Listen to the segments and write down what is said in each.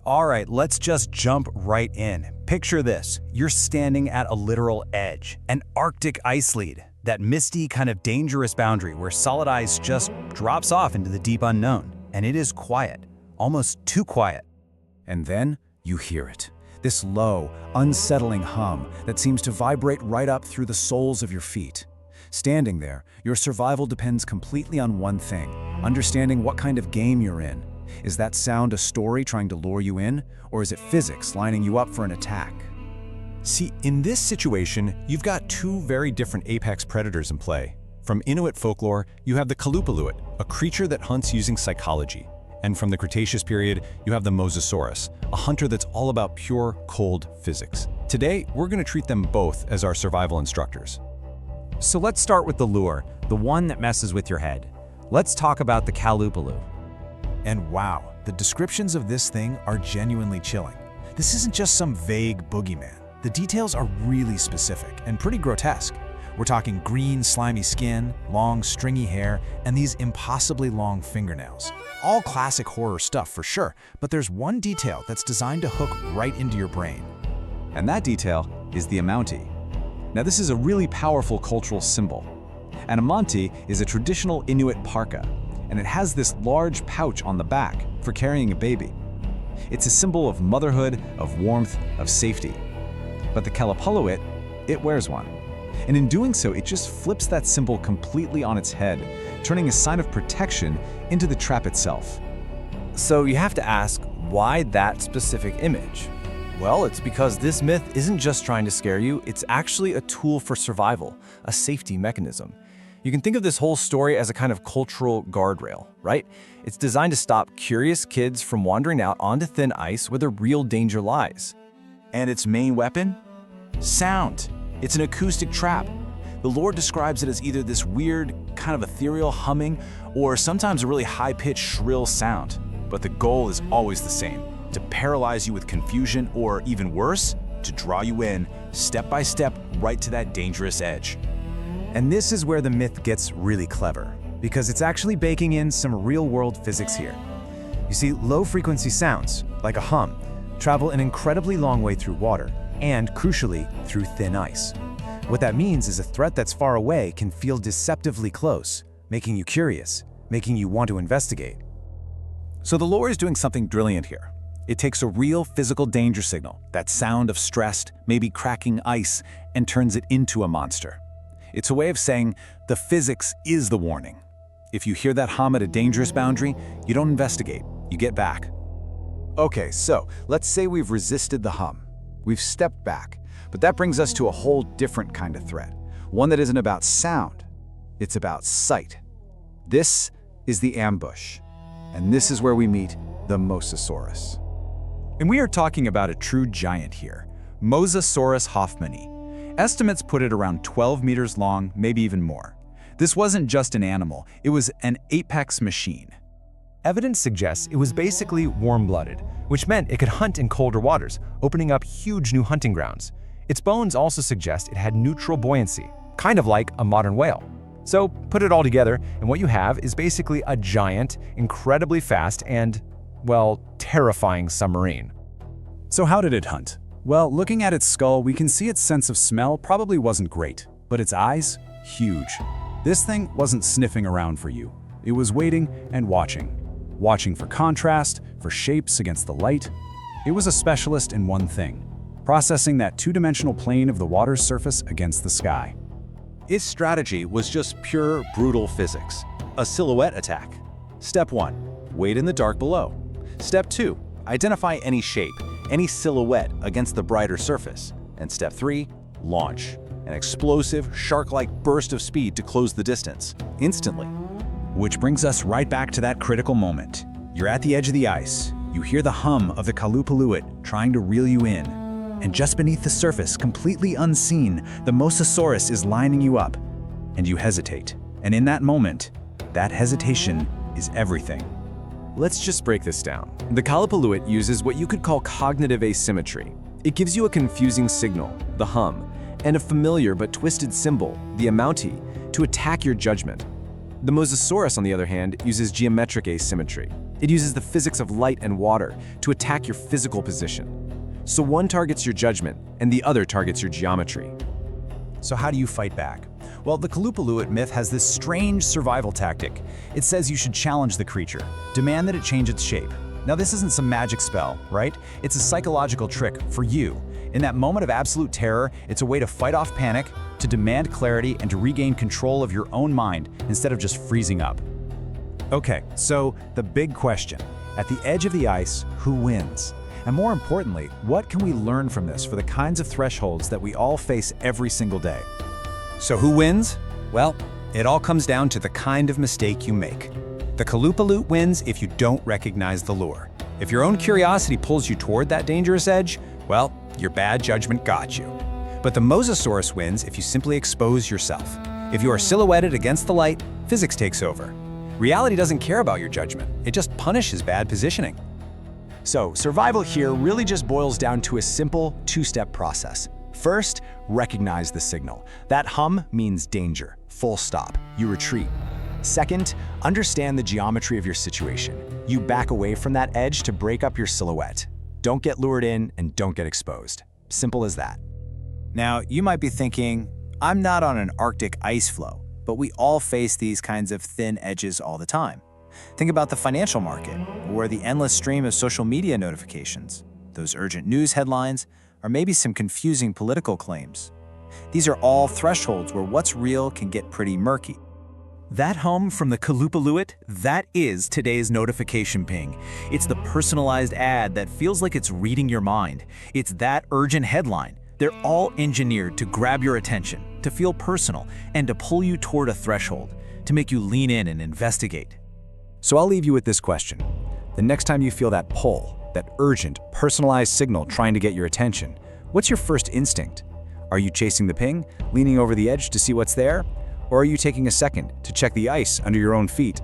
All right, let's just jump right in. Picture this. You're standing at a literal edge, an Arctic ice lead, that misty kind of dangerous boundary where solid ice just drops off into the deep unknown. And it is quiet, almost too quiet. And then you hear it. This low, unsettling hum that seems to vibrate right up through the soles of your feet. Standing there, your survival depends completely on one thing: understanding what kind of game you're in. Is that sound a story trying to lure you in, or is it physics lining you up for an attack? See, in this situation, you've got two very different apex predators in play. From Inuit folklore, you have the Qalupalik, a creature that hunts using psychology. And from the Cretaceous period, you have the Mosasaurus, a hunter that's all about pure, cold physics. Today, we're going to treat them both as our survival instructors. So let's start with the lure, the one that messes with your head. Let's talk about the Qalupalik. And wow, the descriptions of this thing are genuinely chilling. This isn't just some vague boogeyman. The details are really specific and pretty grotesque. We're talking green, slimy skin, long, stringy hair, and these impossibly long fingernails. All classic horror stuff for sure, but there's one detail that's designed to hook right into your brain. And that detail is the amounti. Now this is a really powerful cultural symbol. An amounti is a traditional Inuit parka, and it has this large pouch on the back for carrying a baby. It's a symbol of motherhood, of warmth, of safety. But the Qalupalik, it wears one. And in doing so, it just flips that symbol completely on its head, turning a sign of protection into the trap itself. So you have to ask, why that specific image? Well, it's because this myth isn't just trying to scare you, it's actually a tool for survival, a safety mechanism. You can think of this whole story as a kind of cultural guardrail, right? It's designed to stop curious kids from wandering out onto thin ice where the real danger lies. And its main weapon? Sound. It's an acoustic trap. The lore describes it as either this weird, kind of ethereal humming, or sometimes a really high-pitched, shrill sound. But the goal is always the same: to paralyze you with confusion, or even worse, to draw you in, step by step, right to that dangerous edge. And this is where the myth gets really clever, because it's actually baking in some real-world physics here. You see, low-frequency sounds, like a hum, travel an incredibly long way through water, and crucially, through thin ice. What that means is a threat that's far away can feel deceptively close, making you curious, making you want to investigate. So the lore is doing something brilliant here. It takes a real physical danger signal, that sound of stressed, maybe cracking ice, and turns it into a monster. It's a way of saying the physics is the warning. If you hear that hum at a dangerous boundary, you don't investigate, you get back. Okay, so let's say we've resisted the hum. We've stepped back, but that brings us to a whole different kind of threat. One that isn't about sound, it's about sight. This is the ambush, and this is where we meet the Mosasaurus. And we are talking about a true giant here, Mosasaurus hoffmanni. Estimates put it around 12 meters long, maybe even more. This wasn't just an animal, it was an apex machine. Evidence suggests it was basically warm-blooded, which meant it could hunt in colder waters, opening up huge new hunting grounds. Its bones also suggest it had neutral buoyancy, kind of like a modern whale. So put it all together, and what you have is basically a giant, incredibly fast, and, well, terrifying submarine. So how did it hunt? Well, looking at its skull, we can see its sense of smell probably wasn't great, but its eyes, huge. This thing wasn't sniffing around for you. It was waiting and watching. Watching for contrast, for shapes against the light. It was a specialist in one thing: processing that two-dimensional plane of the water's surface against the sky. Its strategy was just pure, brutal physics. A silhouette attack. Step 1, wait in the dark below. Step 2, identify any shape, any silhouette against the brighter surface. And step 3, launch. An explosive, shark-like burst of speed to close the distance, instantly. Which brings us right back to that critical moment. You're at the edge of the ice. You hear the hum of the Qalupalik trying to reel you in. And just beneath the surface, completely unseen, the Mosasaurus is lining you up. And you hesitate. And in that moment, that hesitation is everything. Let's just break this down. The Qalupalik uses what you could call cognitive asymmetry. It gives you a confusing signal, the hum, and a familiar but twisted symbol, the amounti, to attack your judgment. The Mosasaurus, on the other hand, uses geometric asymmetry. It uses the physics of light and water to attack your physical position. So one targets your judgment, and the other targets your geometry. So how do you fight back? Well, the Qalupalik myth has this strange survival tactic. It says you should challenge the creature, demand that it change its shape. Now, this isn't some magic spell, right? It's a psychological trick for you. In that moment of absolute terror, it's a way to fight off panic, to demand clarity, and to regain control of your own mind instead of just freezing up. Okay, so the big question. At the edge of the ice, who wins? And more importantly, what can we learn from this for the kinds of thresholds that we all face every single day? So who wins? Well, it all comes down to the kind of mistake you make. The Qalupalik wins if you don't recognize the lure. If your own curiosity pulls you toward that dangerous edge, well, your bad judgment got you. But the Mosasaurus wins if you simply expose yourself. If you are silhouetted against the light, physics takes over. Reality doesn't care about your judgment. It just punishes bad positioning. So, survival here really just boils down to a simple two-step process. First, recognize the signal. That hum means danger. Full stop. You retreat. Second, understand the geometry of your situation. You back away from that edge to break up your silhouette. Don't get lured in and don't get exposed. Simple as that. Now, you might be thinking, I'm not on an Arctic ice floe, but we all face these kinds of thin edges all the time. Think about the financial market, or the endless stream of social media notifications, those urgent news headlines, or maybe some confusing political claims. These are all thresholds where what's real can get pretty murky. That hum from the Qalupalik, that is today's notification ping. It's the personalized ad that feels like it's reading your mind. It's that urgent headline. They're all engineered to grab your attention, to feel personal, and to pull you toward a threshold, to make you lean in and investigate. So I'll leave you with this question. The next time you feel that pull, that urgent, personalized signal trying to get your attention, what's your first instinct? Are you chasing the ping, leaning over the edge to see what's there? Or are you taking a second to check the ice under your own feet?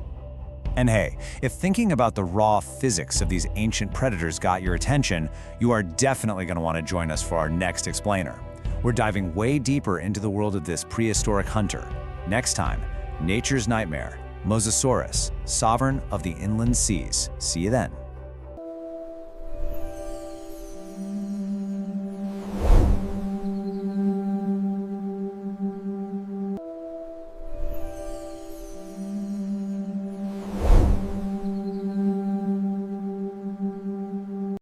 And hey, if thinking about the raw physics of these ancient predators got your attention, you are definitely going to want to join us for our next explainer. We're diving way deeper into the world of this prehistoric hunter. Next time, Nature's Nightmare, Mosasaurus, sovereign of the inland seas. See you then.